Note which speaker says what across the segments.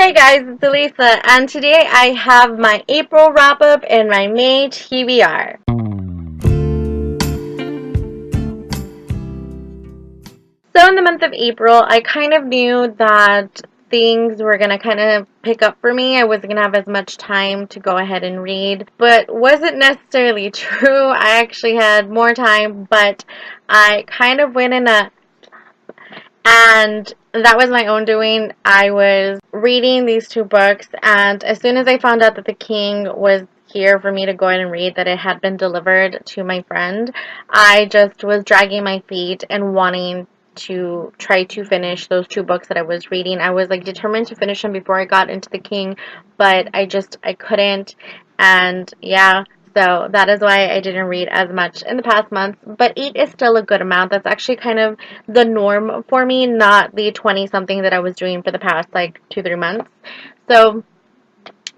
Speaker 1: Hey guys, it's Elisa, and today I have my April wrap-up and my May TBR. So in the month of April, I kind of knew that things were going to kind of pick up for me. I wasn't going to have as much time to go ahead and read, but wasn't necessarily true. I actually had more time, but I kind of went in a and that was my own doing. I was reading these two books, and as soon as I found out that the king was here for me to go ahead and read, that it had been delivered to my friend, I just was dragging my feet and wanting to try to finish those two books that I was reading. I was like determined to finish them before I got into the king, but I couldn't. And yeah, so that is why I didn't read as much in the past month, but 8 is still a good amount. That's actually kind of the norm for me, not the 20 something that I was doing for the past like 2-3 months. So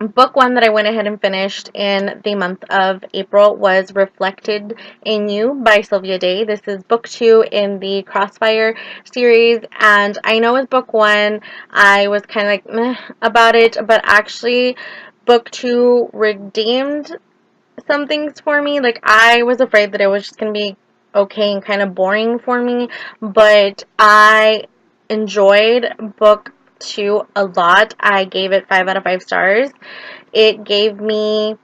Speaker 1: book one that I went ahead and finished in the month of April was Reflected in You by Sylvia Day. This is book 2 in the Crossfire series, and I know with book 1 I was kind of like meh about it, but actually book 2 redeemed some things for me. Like, I was afraid that it was just going to be okay and kind of boring for me, but I enjoyed book 2 a lot. I gave it 5 out of 5 stars. It gave me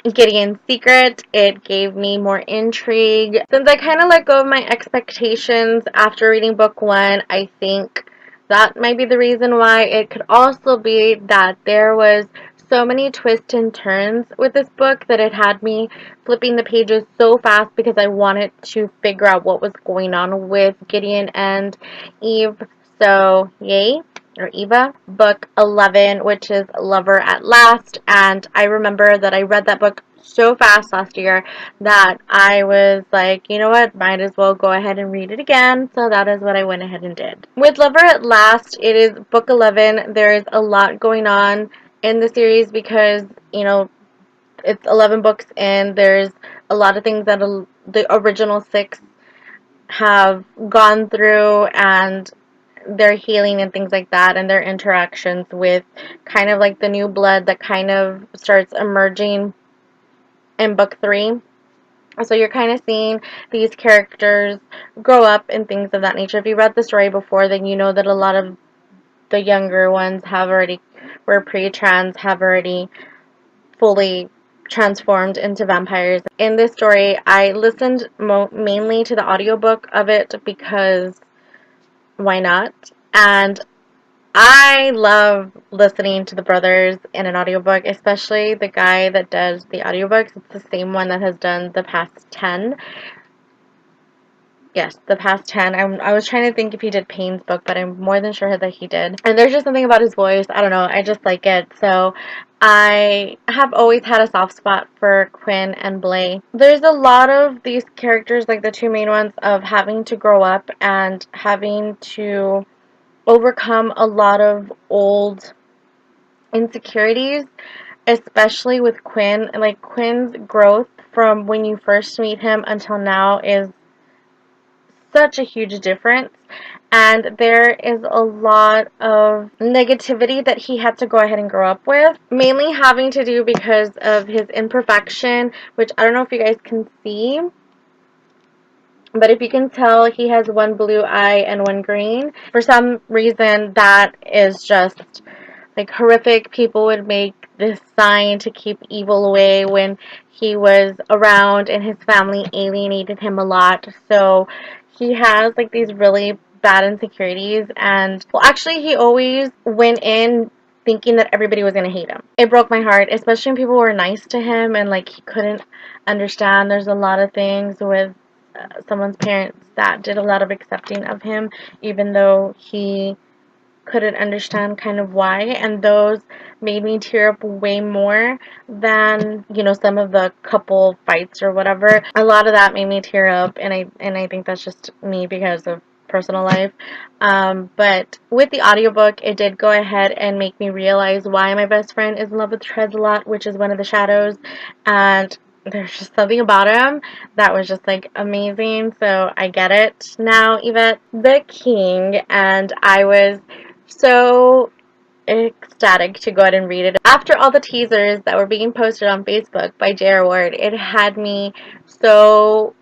Speaker 1: Gideon's secret. It gave me more intrigue. Since I kind of let go of my expectations after reading book 1, I think that might be the reason why. It could also be that there was so many twists and turns with this book that it had me flipping the pages so fast because I wanted to figure out what was going on with Gideon and Eve. So, yay. Or Eva, book 11, which is Lover at Last. And I remember that I read that book so fast last year that I was like, you know what, might as well go ahead and read it again. So that is what I went ahead and did. With Lover at Last, it is book 11. There is a lot going on in the series because, you know, it's 11 books and there's a lot of things that the original 6 have gone through, and their healing and things like that, and their interactions with kind of like the new blood that kind of starts emerging in book 3. So you're kind of seeing these characters grow up and things of that nature. If you read the story before, then you know that a lot of the younger ones were pre-trans, have already fully transformed into vampires. In this story, I listened mainly to the audiobook of it because why not? And I love listening to the brothers in an audiobook, especially the guy that does the audiobooks. It's the same one that has done the past 10. Yes, the past 10. I was trying to think if he did Payne's book, but I'm more than sure that he did. And there's just something about his voice. I don't know. I just like it. So I have always had a soft spot for Quinn and Blay. There's a lot of these characters, like the two main ones, of having to grow up and having to overcome a lot of old insecurities, especially with Quinn. Like, Quinn's growth from when you first meet him until now is such a huge difference, and there is a lot of negativity that he had to go ahead and grow up with, mainly having to do because of his imperfection, which I don't know if you guys can see, but if you can tell, he has one blue eye and one green. For some reason, that is just like horrific. People would make this sign to keep evil away when he was around, and his family alienated him a lot. So he has like these really bad insecurities, and well, actually he always went in thinking that everybody was going to hate him. It broke my heart, especially when people were nice to him and like he couldn't understand. There's a lot of things with someone's parents that did a lot of accepting of him, even though he couldn't understand kind of why, and those made me tear up way more than, you know, some of the couple fights or whatever. A lot of that made me tear up, and I think that's just me because of personal life. But with the audiobook, it did go ahead and make me realize why my best friend is in love with Treads-a-Lot, which is one of the shadows, and there's just something about him that was just like amazing. So I get it now, Yvette. The King, and I was so ecstatic to go ahead and read it. After all the teasers that were being posted on Facebook by J.R. Ward, it had me so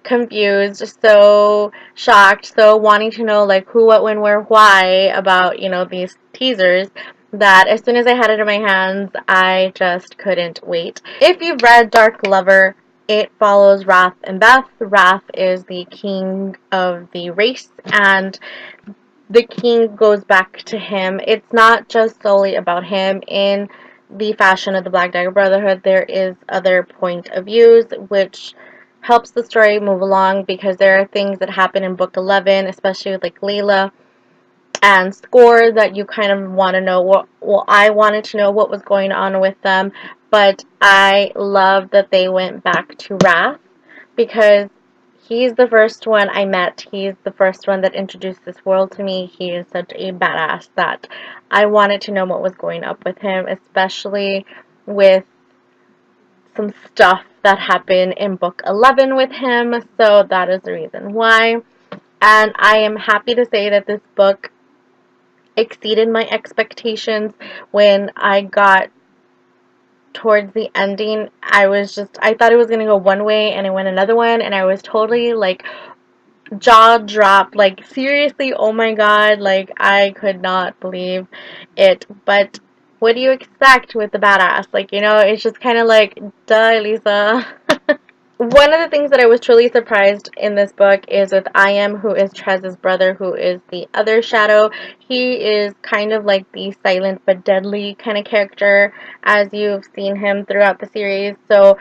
Speaker 1: confused, so shocked, so wanting to know like who, what, when, where, why about, these teasers, that as soon as I had it in my hands, I just couldn't wait. If you've read Dark Lover, it follows Wrath and Beth. Wrath is the king of the race, and the king goes back to him. It's not just solely about him. In the fashion of the Black Dagger Brotherhood, there is other point of views, which helps the story move along, because there are things that happen in book 11, especially with like Layla and Score, that you kind of want to know what, well, I wanted to know what was going on with them, but I love that they went back to Wrath, because he's the first one I met. He's the first one that introduced this world to me. He is such a badass that I wanted to know what was going up with him, especially with some stuff that happened in book 11 with him, so that is the reason why. And I am happy to say that this book exceeded my expectations. When I got towards the ending, I thought it was going to go one way and it went another one, and I was totally like jaw dropped, like seriously, oh my god, like I could not believe it. But what do you expect with the badass? Like, it's just kind of like, duh, Lisa. One of the things that I was truly surprised in this book is with I Am, who is Trez's brother, who is the other shadow. He is kind of like the silent but deadly kind of character, as you've seen him throughout the series. So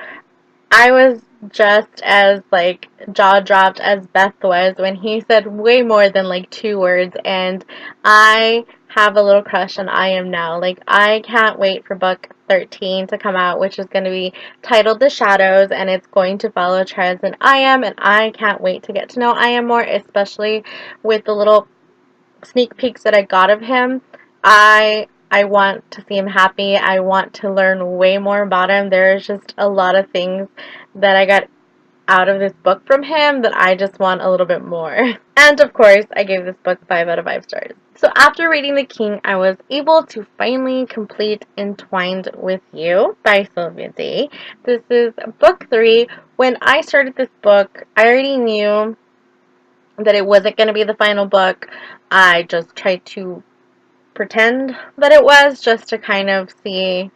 Speaker 1: I was just as like jaw dropped as Beth was when he said way more than like 2 words, and I have a little crush on I Am now. Like, I can't wait for book 13 to come out, which is going to be titled The Shadows, and it's going to follow Trez and I Am, and I can't wait to get to know I Am more, especially with the little sneak peeks that I got of him. I want to see him happy. I want to learn way more about him. There's just a lot of things that I got out of this book from him that I just want a little bit more. And of course, I gave this book 5 out of 5 stars. So after reading The King, I was able to finally complete Entwined with You by Sylvia Day. This is book 3. When I started this book, I already knew that it wasn't going to be the final book. I just tried to pretend that it was, just to kind of see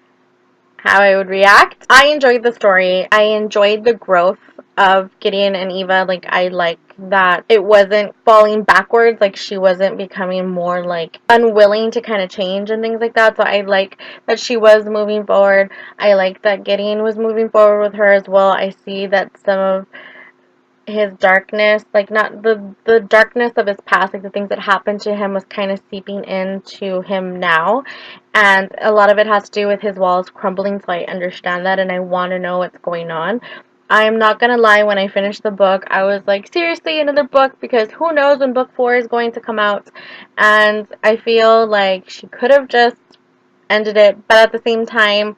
Speaker 1: how I would react. I enjoyed the story. I enjoyed the growth of Gideon and Eva. Like, I like that it wasn't falling backwards, like she wasn't becoming more like unwilling to kind of change and things like that. So I like that she was moving forward. I like that Gideon was moving forward with her as well. I see that some of his darkness, like not the darkness of his past, like the things that happened to him, was kind of seeping into him now, and a lot of it has to do with his walls crumbling. So I understand that, and I want to know what's going on. I'm not gonna lie, when I finished the book, I was like, seriously, another book? Because who knows when book 4 is going to come out. And I feel like she could have just ended it, but at the same time,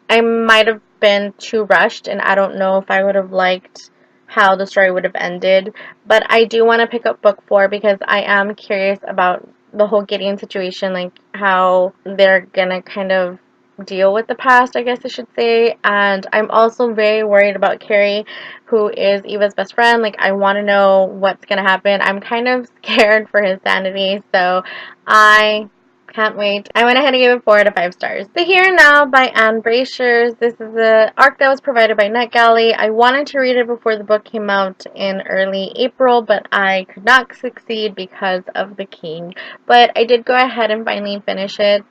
Speaker 1: I might have been too rushed, and I don't know if I would have liked how the story would have ended. But I do want to pick up book 4, because I am curious about the whole Gideon situation, like how they're gonna kind of deal with the past, I guess I should say. And I'm also very worried about Carrie, who is Eva's best friend. Like, I want to know what's gonna happen. I'm kind of scared for his sanity, so I can't wait. I went ahead and gave it 4 out of 5 stars. The Here and Now by Ann Brashares. This is the arc that was provided by NetGalley. I wanted to read it before the book came out in early April, but I could not succeed because of The King. But I did go ahead and finally finish it.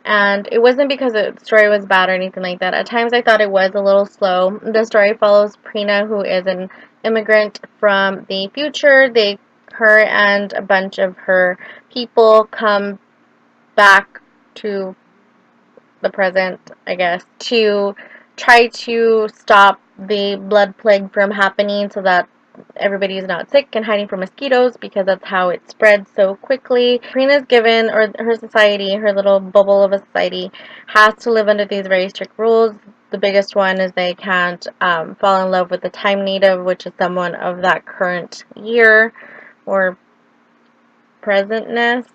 Speaker 1: And it wasn't because the story was bad or anything like that. At times I thought it was a little slow. The story follows Prina, who is an immigrant from the future. Her and a bunch of her people come back to the present, I guess, to try to stop the blood plague from happening, so that everybody is not sick and hiding from mosquitoes, because that's how it spreads so quickly. Karina's given, or her society, her little bubble of a society, has to live under these very strict rules. The biggest one is they can't fall in love with the time native, which is someone of that current year or presentness.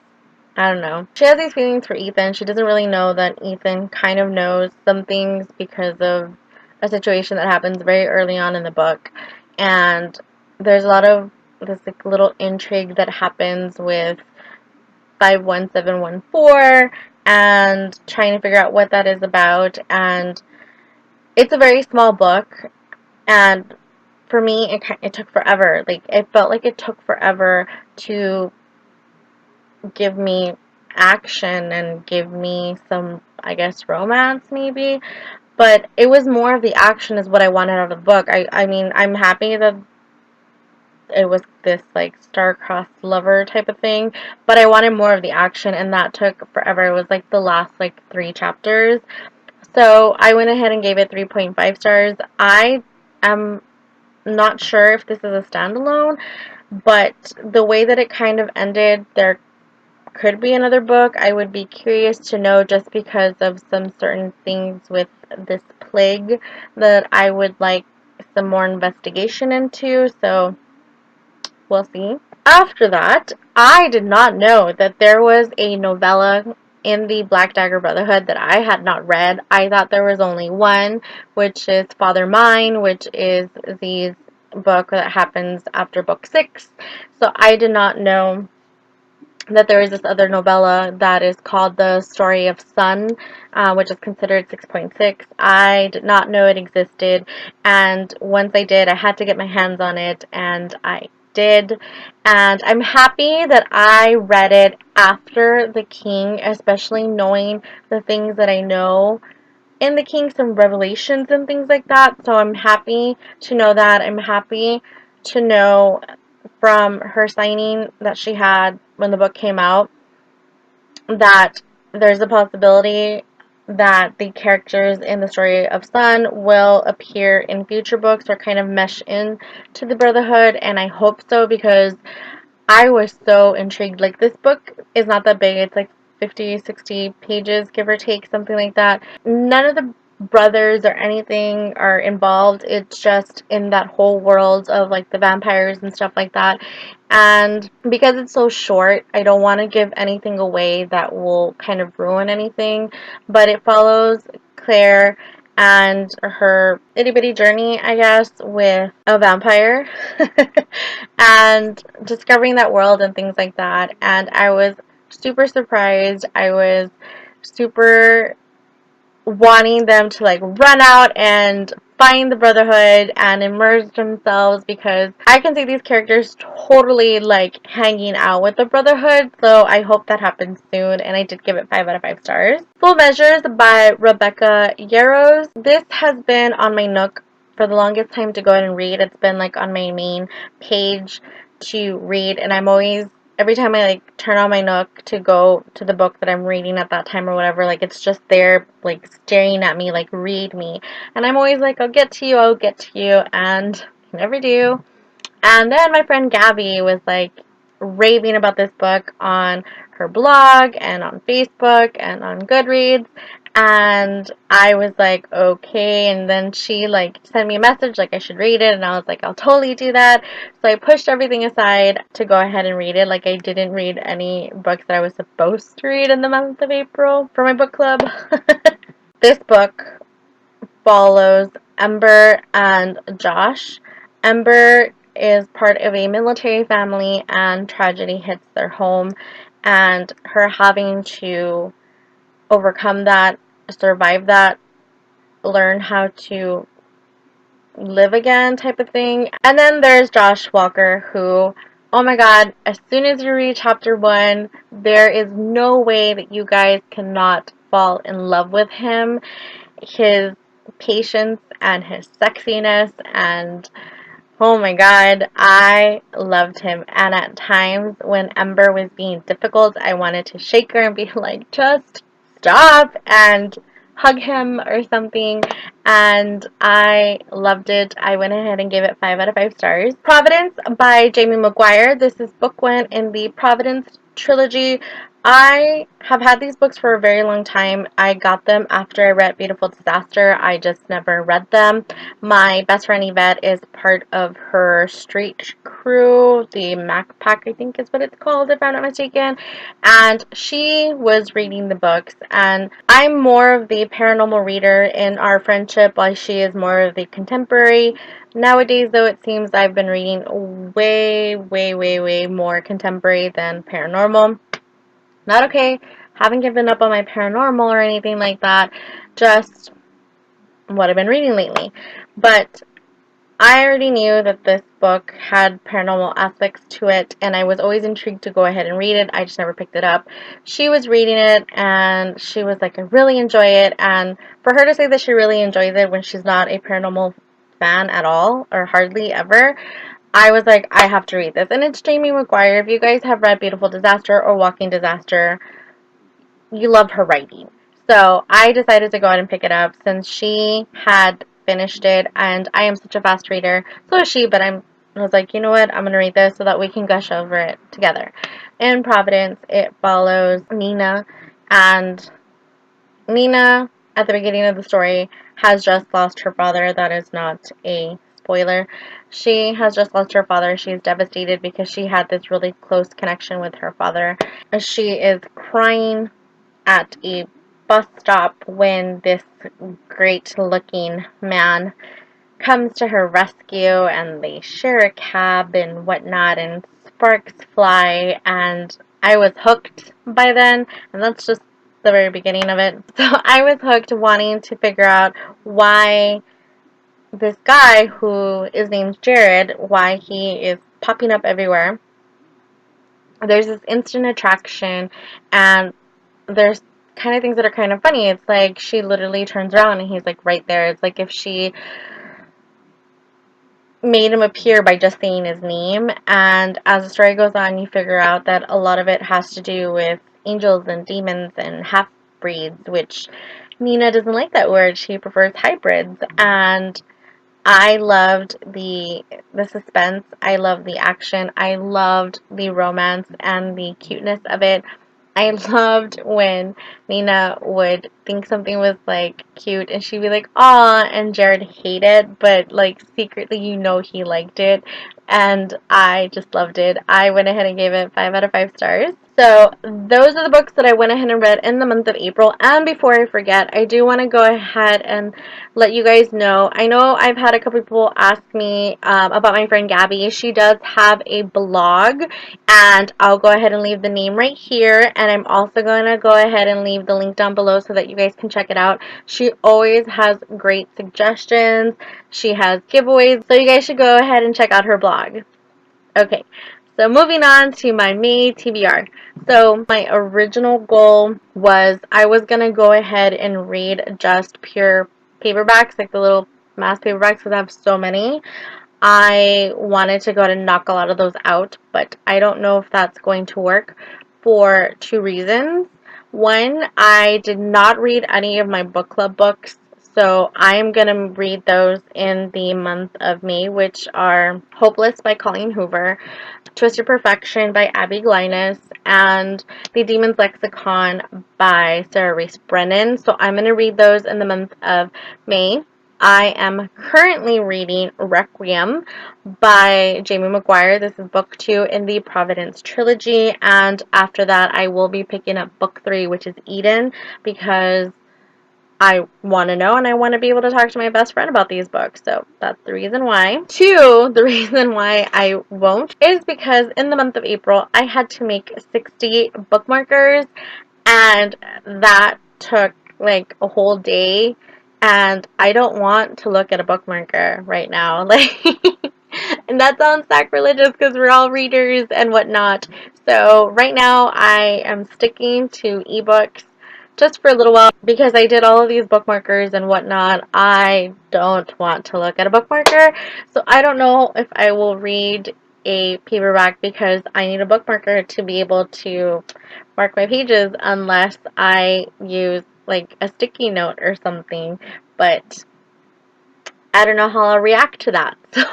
Speaker 1: I don't know. She has these feelings for Ethan. She doesn't really know that Ethan kind of knows some things because of a situation that happens very early on in the book. And there's a lot of this like little intrigue that happens with 51714 and trying to figure out what that is about. And it's a very small book, and for me it took forever. Like, it felt like it took forever to give me action and give me some, I guess, romance maybe. But it was more of the action is what I wanted out of the book. I mean, I'm happy that it was this like star-crossed lover type of thing, but I wanted more of the action, and that took forever. It was like the last like 3 chapters. So I went ahead and gave it 3.5 stars. I am not sure if this is a standalone, but the way that it kind of ended, there could be another book. I would be curious to know, just because of some certain things with this plague that I would like some more investigation into. So we'll see. After that, I did not know that there was a novella in the Black Dagger Brotherhood that I had not read. I thought there was only one, which is Father Mine, which is the book that happens after book 6. So I did not know that there is this other novella that is called The Story of Sun, which is considered 6.6. I did not know it existed, and once I did, I had to get my hands on it, and I did. And I'm happy that I read it after The King, especially knowing the things that I know in The King, some revelations and things like that. So I'm happy to know that. I'm happy to know from her signing that she had when the book came out that there's a possibility that the characters in the Story of Sun will appear in future books or kind of mesh in to the Brotherhood, and I hope so, because I was so intrigued. Like, this book is not that big. It's like 50, 60 pages, give or take, something like that. None of the brothers or anything are involved. It's just in that whole world of, like, the vampires and stuff like that. And because it's so short, I don't want to give anything away that will kind of ruin anything. But it follows Claire and her itty-bitty journey, I guess, with a vampire and discovering that world and things like that. And I was super surprised. I was super wanting them to like run out and find the Brotherhood and immerse themselves, because I can see these characters totally like hanging out with the Brotherhood. So I hope that happens soon, and I did give it 5 out of 5 stars. Full Measures by Rebecca Yarros. This has been on my Nook for the longest time to go ahead and read. It's been like on my main page to read, and I'm always, every time I like turn on my Nook to go to the book that I'm reading at that time or whatever, like it's just there like staring at me like, read me. And I'm always like, I'll get to you, and I never do. And then my friend Gabby was like raving about this book on her blog and on Facebook and on Goodreads. And I was like, okay. And then she like sent me a message like I should read it, and I was like, I'll totally do that. So I pushed everything aside to go ahead and read it. Like, I didn't read any books that I was supposed to read in the month of April for my book club. This book follows Ember and Josh. Ember is part of a military family, and tragedy hits their home, and her having to overcome that, survive that, learn how to live again type of thing. And then there's Josh Walker, who, oh my god, as soon as you read chapter 1, there is no way that you guys cannot fall in love with him. His patience and his sexiness, and oh my god, I loved him. And at times when Ember was being difficult, I wanted to shake her and be like, just stop, and hug him or something. And I loved it. I went ahead and gave it 5 out of 5 stars. Providence by Jamie McGuire. This is book 1 in the Providence trilogy. I have had these books for a very long time. I got them after I read Beautiful Disaster. I just never read them. My best friend Yvette is part of her street crew, the Mac Pack, I think is what it's called, if I'm not mistaken. And she was reading the books. And I'm more of the paranormal reader in our friendship, while she is more of the contemporary. Nowadays, though, it seems I've been reading way, way, way, way more contemporary than paranormal. Not okay. Haven't given up on my paranormal or anything like that. Just what I've been reading lately. But I already knew that this book had paranormal aspects to it, and I was always intrigued to go ahead and read it. I just never picked it up. She was reading it, and she was like, I really enjoy it. And for her to say that she really enjoys it when she's not a paranormal fan at all, or hardly ever, I was like, I have to read this. And it's Jamie McGuire. If you guys have read Beautiful Disaster or Walking Disaster, you love her writing. So I decided to go ahead and pick it up since she had finished it, and I am such a fast reader. So is she, but I was like, you know what? I'm going to read this so that we can gush over it together. In Providence, it follows Nina, and Nina, at the beginning of the story, has just lost her father. That is not a spoiler. She has just lost her father. She's devastated because she had this really close connection with her father. She is crying at a bus stop when this great looking man comes to her rescue, and they share a cab and whatnot, and sparks fly, and I was hooked by then, and that's just the very beginning of it. So I was hooked, wanting to figure out why this guy, who is named Jared, why he is popping up everywhere. There's this instant attraction, and there's kind of things that are kind of funny. It's like she literally turns around and he's like right there. It's like if she made him appear by just saying his name. And as the story goes on, you figure out that a lot of it has to do with angels and demons and half breeds, which Nina doesn't like that word. She prefers hybrids. And I loved the suspense. I loved the action. I loved the romance and the cuteness of it. I loved when Nina would think something was like cute and she'd be like, "Aw," and Jared hated it, but like secretly you know he liked it. And I just loved it. I went ahead and gave it 5 out of 5 stars. So those are the books that I went ahead and read in the month of April. And before I forget, I do want to go ahead and let you guys know. I know I've had a couple people ask me about my friend Gabby. She does have a blog, and I'll go ahead and leave the name right here, and I'm also going to go ahead and leave the link down below so that you guys can check it out. She always has great suggestions. She has giveaways, so you guys should go ahead and check out her blog. Okay, so moving on to my May TBR. So my original goal was I was going to go ahead and read just pure paperbacks, like the little mass paperbacks, because I have so many. I wanted to go ahead and knock a lot of those out, but I don't know if that's going to work for 2 reasons. One, I did not read any of my book club books, so I'm going to read those in the month of May, which are Hopeless by Colleen Hoover, Twisted Perfection by Abbi Glines, and The Demon's Lexicon by Rees Brennan. So I'm going to read those in the month of May. I am currently reading Requiem by Jamie McGuire. This is book 2 in the Providence trilogy, and after that I will be picking up book 3, which is Eden, because I want to know and I want to be able to talk to my best friend about these books. So that's the reason why. 2, the reason why I won't is because in the month of April I had to make 60 bookmarkers, and that took like a whole day, and I don't want to look at a bookmarker right now. Like, and that sounds sacrilegious because we're all readers and whatnot. So right now I am sticking to ebooks just for a little while because I did all of these bookmarkers and whatnot. I don't want to look at a bookmarker, so I don't know if I will read a paperback because I need a bookmarker to be able to mark my pages unless I use like a sticky note or something. But I don't know how I'll react to that. So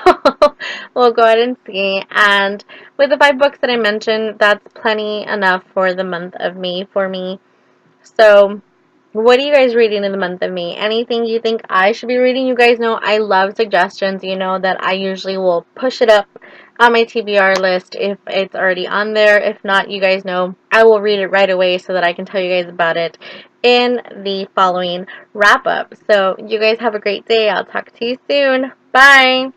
Speaker 1: we'll go ahead and see. And with the 5 books that I mentioned, that's plenty enough for the month of May for me. So what are you guys reading in the month of May? Anything you think I should be reading? You guys know I love suggestions. You know that I usually will push it up on my TBR list if it's already on there. If not, you guys know I will read it right away so that I can tell you guys about it in the following wrap up. So you guys have a great day. I'll talk to you soon. Bye.